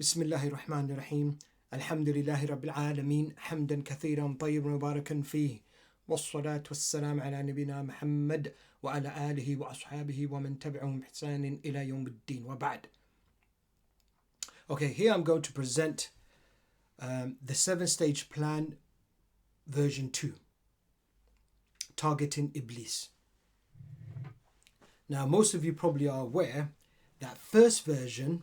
بسم الله الرحمن الرحيم الحمد لله رب العالمين حمدا كثيرا طيبا مباركا فيه والصلاة والسلام على نبينا محمد وعلى آله وأصحابه ومن تبعهم بإحسان إلى يوم الدين وبعد. Okay, here I'm going to present the 7-stage plan version 2, targeting Iblis. Now, most of you probably are aware that first version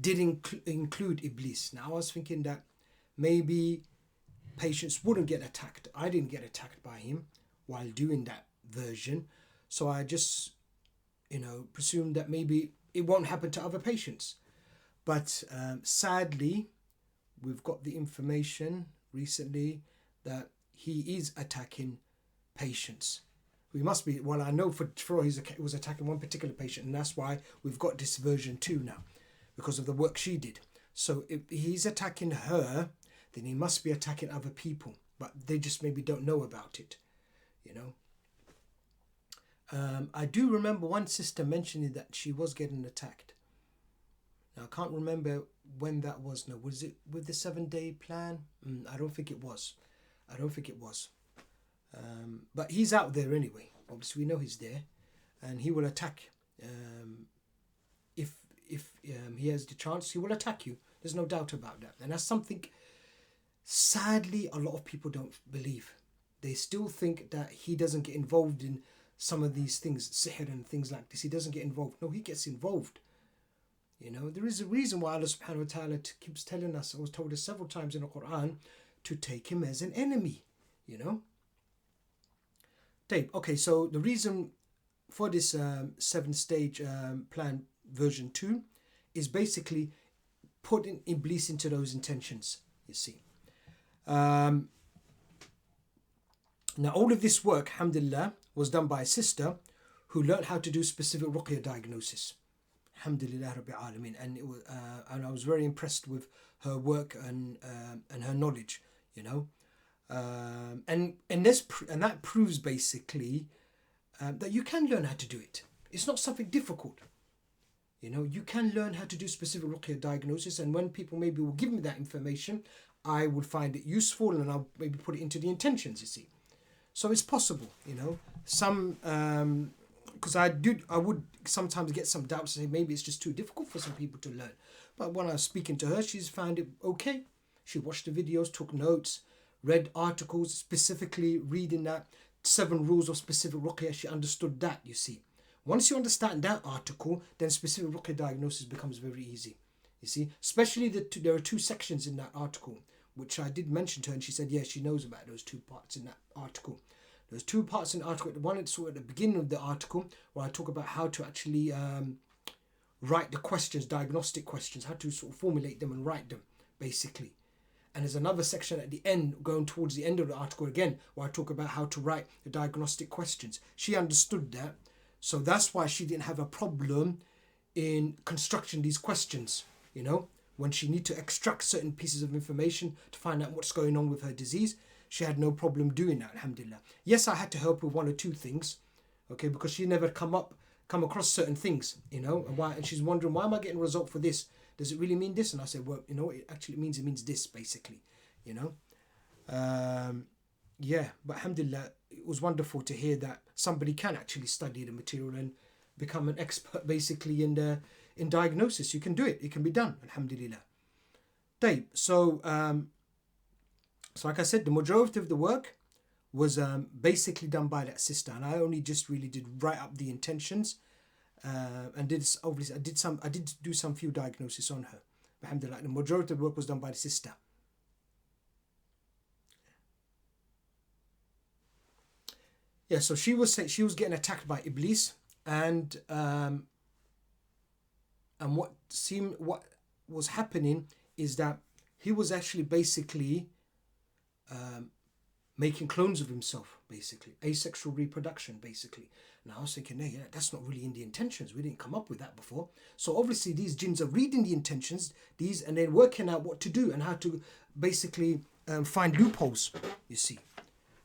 did include Iblis. Now, I was thinking that maybe patients wouldn't get attacked. I didn't get attacked by him while doing that version. So I just, presumed that maybe it won't happen to other patients. But sadly, we've got the information recently that he is attacking patients. We must be, well, I know for sure he was attacking one particular patient, and that's why we've got this version 2 now, because of the work she did. So if he's attacking her, then he must be attacking other people, but they just maybe don't know about it, I do remember one sister mentioning that she was getting attacked. Now, I can't remember when that was. No, was it with the 7-day plan? I don't think it was. But he's out there anyway. Obviously, we know he's there, and he will attack. If he has the chance, he will attack you. There's no doubt about that. And that's something, sadly, a lot of people don't believe. They still think that he doesn't get involved in some of these things, sihr and things like this. He doesn't get involved. No, he gets involved. There is a reason why Allah subhanahu wa ta'ala keeps telling us, or told us several times in the Quran, to take him as an enemy, Okay, so the reason for this 7-stage plan version 2 is basically putting Iblis into those intentions, you see. Now, all of this work, alhamdulillah, was done by a sister who learned how to do specific ruqya diagnosis. Alhamdulillah Rabbil Alameen. And I was very impressed with her work and her knowledge, and that proves basically that you can learn how to do it. It's not something difficult. You can learn how to do specific ruqya diagnosis, and when people maybe will give me that information, I would find it useful, and I'll maybe put it into the intentions, you see. So it's possible, some, because I would sometimes get some doubts and say maybe it's just too difficult for some people to learn. But when I was speaking to her, she's found it okay. She watched the videos, took notes, read articles, specifically reading that 7 rules of specific ruqya. She understood that, you see. Once you understand that article, then specific ruqya diagnosis becomes very easy, you see. Especially there are 2 sections in that article, which I did mention to her, and she said, yeah, she knows about those 2 parts in that article. There's 2 parts in the article. One is sort of at the beginning of the article, where I talk about how to actually write the questions, diagnostic questions, how to sort of formulate them and write them, basically. And there's another section at the end, going towards the end of the article again, where I talk about how to write the diagnostic questions. She understood that, so that's why she didn't have a problem in constructing these questions, when she need to extract certain pieces of information to find out what's going on with her disease. She had no problem doing that, alhamdulillah. Yes, I had to help with 1 or 2 things, okay, because she never come across certain things, and she's wondering, why am I getting a result for this? Does it really mean this? And I said, well, it actually means this, basically, yeah, but alhamdulillah, it was wonderful to hear that somebody can actually study the material and become an expert, basically, in diagnosis. You can do it. It can be done, alhamdulillah. So, like I said, the majority of the work was basically done by that sister, and I only just really did write up the intentions, and obviously I did do some few diagnoses on her. Alhamdulillah, the majority of the work was done by the sister. Yeah, so she was getting attacked by Iblis, and what was happening is that he was actually basically making clones of himself, basically asexual reproduction, basically. Now I was thinking, yeah, that's not really in the intentions. We didn't come up with that before. So obviously these jinns are reading the intentions, and then working out what to do and how to basically find loopholes, you see.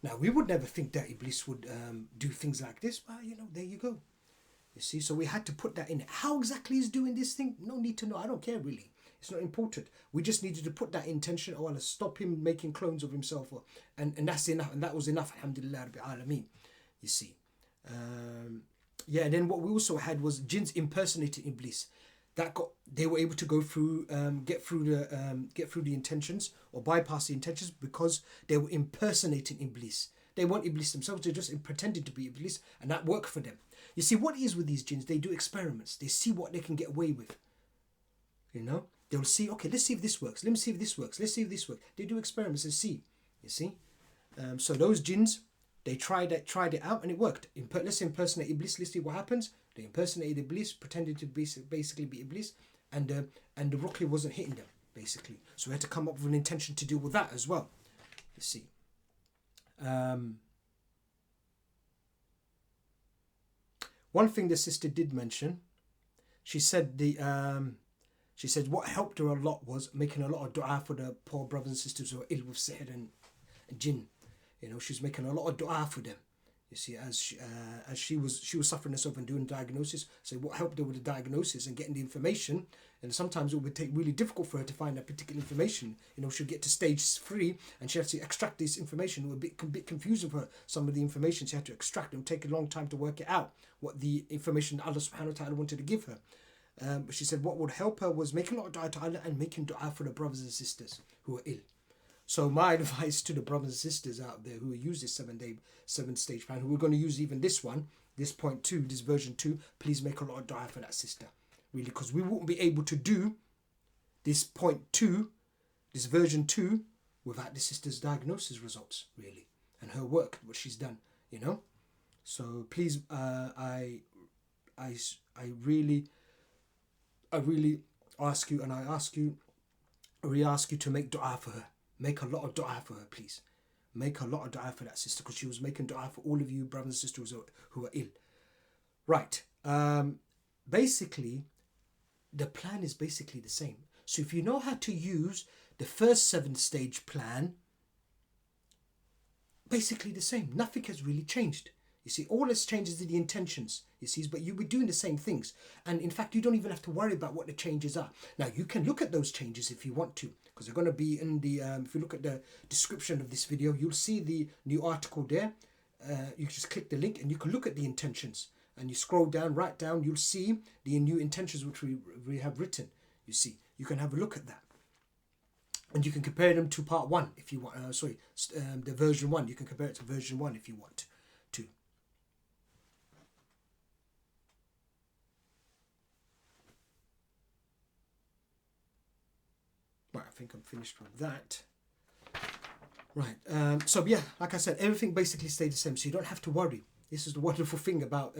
Now, we would never think that Iblis would do things like this, but there you go. You see, so we had to put that in. How exactly he's doing this thing? No need to know. I don't care, really. It's not important. We just needed to put that intention, oh Allah, stop him making clones of himself, and that's enough, and that was enough, alhamdulillah rabbil alameen. You see. Yeah, and then what we also had was jinns impersonating Iblis. They were able to go through, get through the intentions, or bypass the intentions, because they were impersonating Iblis. They weren't Iblis themselves, they just pretended to be Iblis, and that worked for them. You see, what is with these jinns? They do experiments. They see what they can get away with. You know, they'll see, okay, let's see if this works. Let me see if this works. Let's see if this works. They do experiments and see. You see, so those jinns, they tried it out, and it worked. Let's impersonate Iblis. Let's see what happens. They impersonated Iblis, pretended to basically be Iblis, and the ruqya wasn't hitting them, basically. So we had to come up with an intention to deal with that as well. You see. One thing the sister did mention, she said what helped her a lot was making a lot of dua for the poor brothers and sisters who are ill with sihr and jinn. You know, she's making a lot of dua for them. You see, as she was suffering herself and doing diagnosis. So what helped her with the diagnosis and getting the information, and sometimes it would take really difficult for her to find that particular information. You know, she'll get to stage 3 and she has to extract this information. It would be a bit confusing for her. Some of the information she had to extract. It would take a long time to work it out, what the information Allah subhanahu wa ta'ala wanted to give her. But she said what would help her was making a lot of dua to Allah and making dua for the brothers and sisters who are ill. So my advice to the brothers and sisters out there who use this 7-stage plan, who are going to use even this one, this point 2, this version 2, please make a lot of dua for that sister. Really, because we won't be able to do this point 2, this version 2, without the sister's diagnosis results, really, and her work, what she's done, you know. So please, I really ask you, and I really ask you to make dua for her. Make a lot of dua for her, please. Make a lot of dua for that sister, because she was making dua for all of you brothers and sisters who are ill. Right. Basically, the plan is basically the same. So if you know how to use the first 7-stage plan, basically the same. Nothing has really changed. You see, all that's changed is the intentions, you see, but you'll be doing the same things. And in fact, you don't even have to worry about what the changes are. Now, you can look at those changes if you want to, because they're going to be in the, if you look at the description of this video, you'll see the new article there. You just click the link and you can look at the intentions. And you scroll down, right down, you'll see the new intentions which we have written. You see, you can have a look at that. And you can compare them to part 1 if you want, the version 1. You can compare it to version 1 if you want to. Right, I think I'm finished with that. Right, so yeah, like I said, everything basically stayed the same, so you don't have to worry. This is the wonderful thing about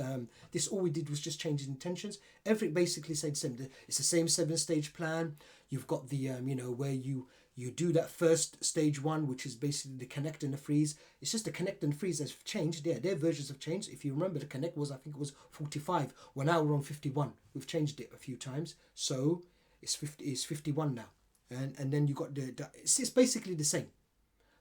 this. All we did was just change the intentions. Everything basically stayed the same. It's the same 7-stage plan. You've got the, where you do that first stage 1, which is basically the connect and the freeze. It's just the connect and freeze that's changed. Yeah, their versions have changed. If you remember, the connect was, I think it was 45. Well, now we're on 51. We've changed it a few times. So it's 51 now. And then you got it's basically the same.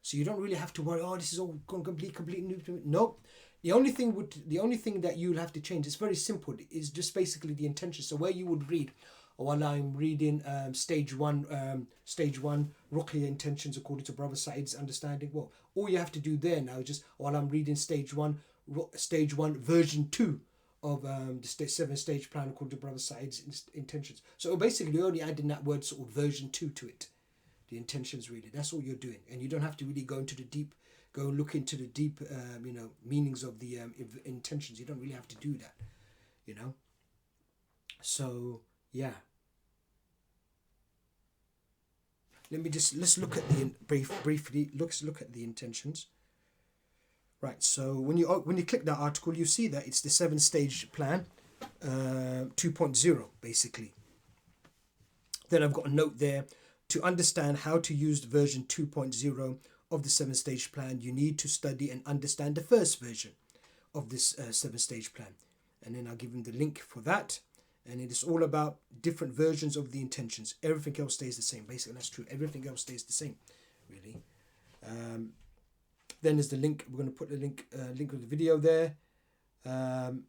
So you don't really have to worry, oh, this is all completely new to me. Nope. The only thing that you'll have to change, it's very simple, is just basically the intention. So where you would read, while I'm reading stage one ruqya intentions according to Brother Said's understanding, well, all you have to do there now is just, while I'm reading stage one version 2 of the 7-stage plan according to Brother Said's intentions. So basically you're only adding that word sort of version 2 to it. The intentions, really, that's all you're doing, and you don't have to really go look into the deep meanings of the intentions. You don't really have to do that, so yeah. Let's look at briefly. Let's look at the intentions. Right, so when you click that article, you see that it's the 7-stage plan 2.0 basically. Then I've got a note there: to understand how to use version 2.0 of the 7-stage plan, you need to study and understand the first version of this 7-stage plan. And then I'll give them the link for that. And it is all about different versions of the intentions. Everything else stays the same. Basically, that's true. Everything else stays the same, really. Then there's the link. We're going to put the link of the video there. Then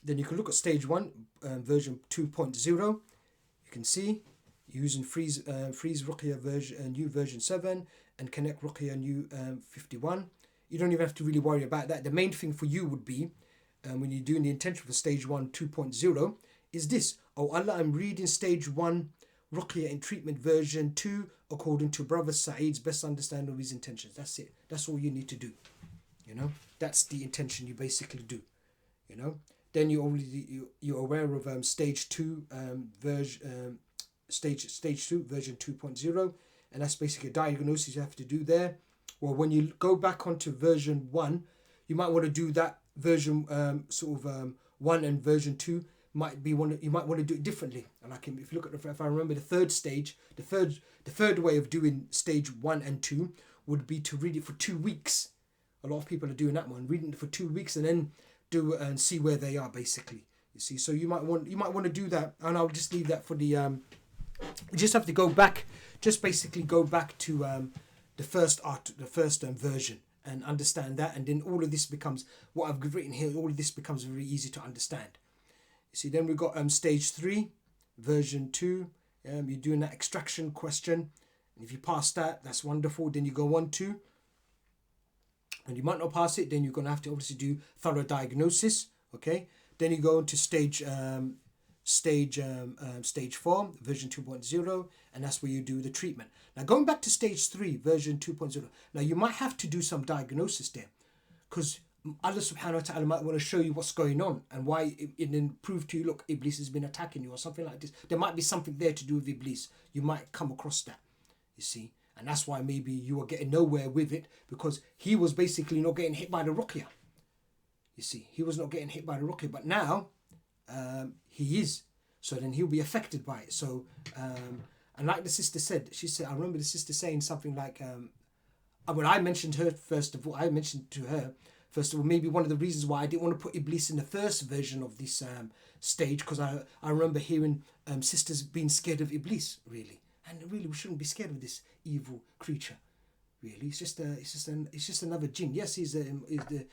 you can look at stage 1, version 2.0. You can see using freeze Ruqya version new version 7 and connect Ruqya new 51. You don't even have to really worry about that. The main thing for you would be when you're doing the intention for stage 1 2.0 is this: oh Allah, I'm reading stage 1 Ruqya in treatment version 2 according to Brother Saeed's best understanding of his intentions. That's it. That's all you need to do. You know, that's the intention you basically do. You know, then you're aware of stage 2 version stage 2 version 2.0, and that's basically a diagnosis you have to do there. Well, when you go back onto version 1, you might want to do that version 1 and version 2 you might want to do it differently. And if you look at if I remember the third stage, the third way of doing stage 1 and 2 would be to read it for 2 weeks. A lot of people are doing that one, reading it for 2 weeks and then do and see where they are basically. You see, so you might want to do that, and I'll just leave that for the we just have to go back, just basically go back to the first version and understand that, and then all of this becomes what I've written here. All of this becomes very easy to understand. You see, then we've got stage 3 version 2. You're doing that extraction question, and if you pass that, that's wonderful. Then you go on to, and you might not pass it, then you're going to have to obviously do thorough diagnosis. Okay, then you go into stage 4 version 2.0, and that's where you do the treatment. Now going back to stage 3 version 2.0, now you might have to do some diagnosis there, because Allah subhanahu wa ta'ala might want to show you what's going on and why it then prove to you, look, Iblis has been attacking you or something like this. There might be something there to do with Iblis. You might come across that, you see, and that's why maybe you are getting nowhere with it, because he was basically not getting hit by the ruqya. You see, he was not getting hit by the ruqya, but now he is. So then he'll be affected by it. So and like the sister said, she said, I remember the sister saying something like, when I mentioned to her first of all, maybe one of the reasons why I didn't want to put Iblis in the first version of this stage, because I remember hearing sisters being scared of Iblis, really. And really, we shouldn't be scared of this evil creature. Really, it's just another jinn. Yes, he's the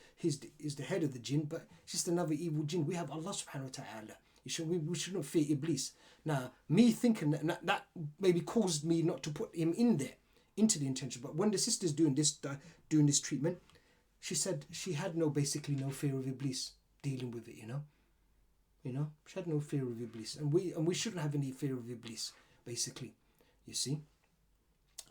head of the jinn, but it's just another evil jinn. We have Allah subhanahu wa ta'ala. We shouldn't fear Iblis. Now, me thinking that maybe caused me not to put him in there, into the intention. But when the sister's doing this treatment, she said she had basically no fear of Iblis dealing with it. You know, she had no fear of Iblis, and we shouldn't have any fear of Iblis, basically. You see,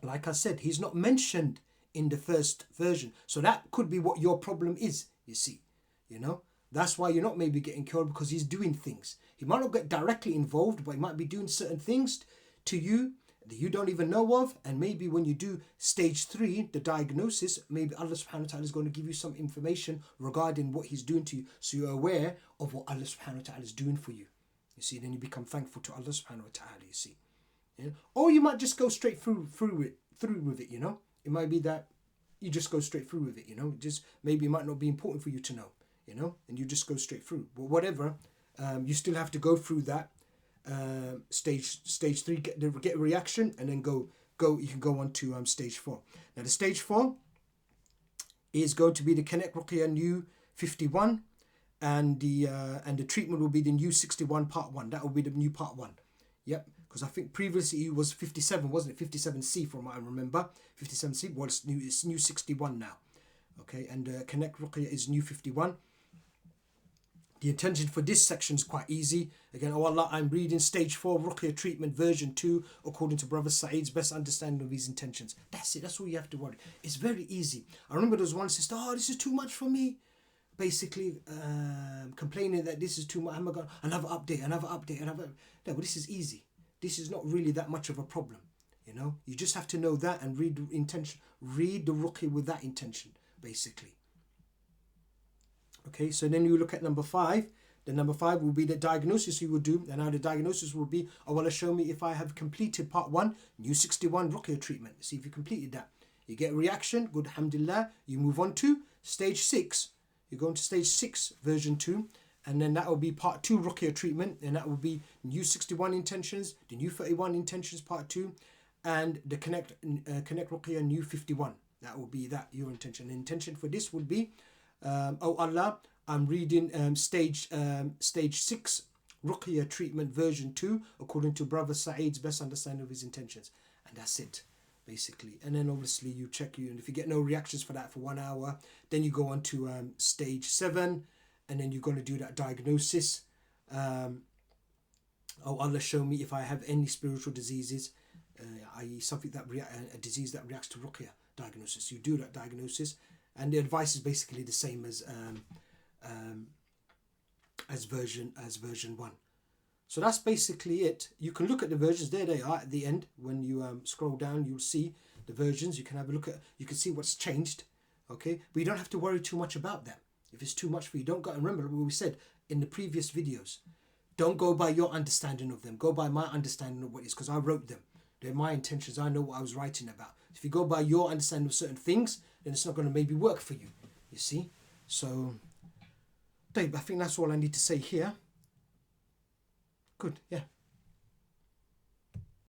like I said, he's not mentioned in the first version, so that could be what your problem is. You see, you know. That's why you're not maybe getting cured, because he's doing things. He might not get directly involved, but he might be doing certain things to you that you don't even know of. And maybe when you do stage 3, the diagnosis, maybe Allah subhanahu wa ta'ala is going to give you some information regarding what he's doing to you, so you're aware of what Allah subhanahu wa ta'ala is doing for you. You see, then you become thankful to Allah subhanahu wa ta'ala, you see. Yeah? Or you might just go straight through with it, you know. It might be that you just go straight through with it, you know. Just maybe it might not be important for you to know. You know, and you just go straight through. But whatever, you still have to go through that stage 3, get a reaction, and then go. You can go on to stage 4. Now the stage 4 is going to be the Connect Ruqya New 51, and the treatment will be the New 61 Part 1. That will be the new Part 1. Yep, because I think previously it was 57, wasn't it? 57C from what I remember. 57C. Well, it's new 61 now. Okay, and Connect Ruqya is new 51. The intention for this section is quite easy. Again, oh Allah, I'm reading stage 4 Ruqya treatment version 2 according to Brother Saeed's best understanding of his intentions. That's it. That's all you have to worry. It's very easy. I remember there was one sister, this is too much for me. Basically complaining that this is too much. Oh my God, another update. No, but this is easy. This is not really that much of a problem. You know, you just have to know that and read the intention. Read the Ruqya with that intention, basically. Okay, so then you look at number 5. The number 5 will be the diagnosis you will do. And now the diagnosis will be, oh, well, show me if I have completed part 1, new 61 Ruqya treatment. See if you completed that. You get a reaction, good, alhamdulillah. You move on to stage 6. You go into stage 6, version 2. And then that will be part 2 Ruqya treatment. And that will be new 61 intentions, the new 31 intentions, part 2. And the Connect Ruqya new 51. That will be your intention. The intention for this would be, oh Allah, I'm reading stage 6 Ruqya treatment version 2 according to brother Saeed's best understanding of his intentions. And that's it, basically. And then obviously you check you, and if you get no reactions for that for 1 hour, then you go on to stage 7, and then you're going to do that diagnosis. Oh, Allah, show me if I have any spiritual diseases, i.e. something that a disease that reacts to ruqya diagnosis. You do that diagnosis, and the advice is basically the same as version 1. So that's basically it. You can look at the versions. There they are at the end. When you scroll down, you'll see the versions. You can have a look at. You can see what's changed. Okay, but you don't have to worry too much about them. If it's too much for you, don't go. Remember what we said in the previous videos. Don't go by your understanding of them. Go by my understanding of what it is, because I wrote them. They're my intentions. I know what I was writing about. If you go by your understanding of certain things, then it's not going to maybe work for you. You see? So, Dave, I think that's all I need to say here. Good, yeah.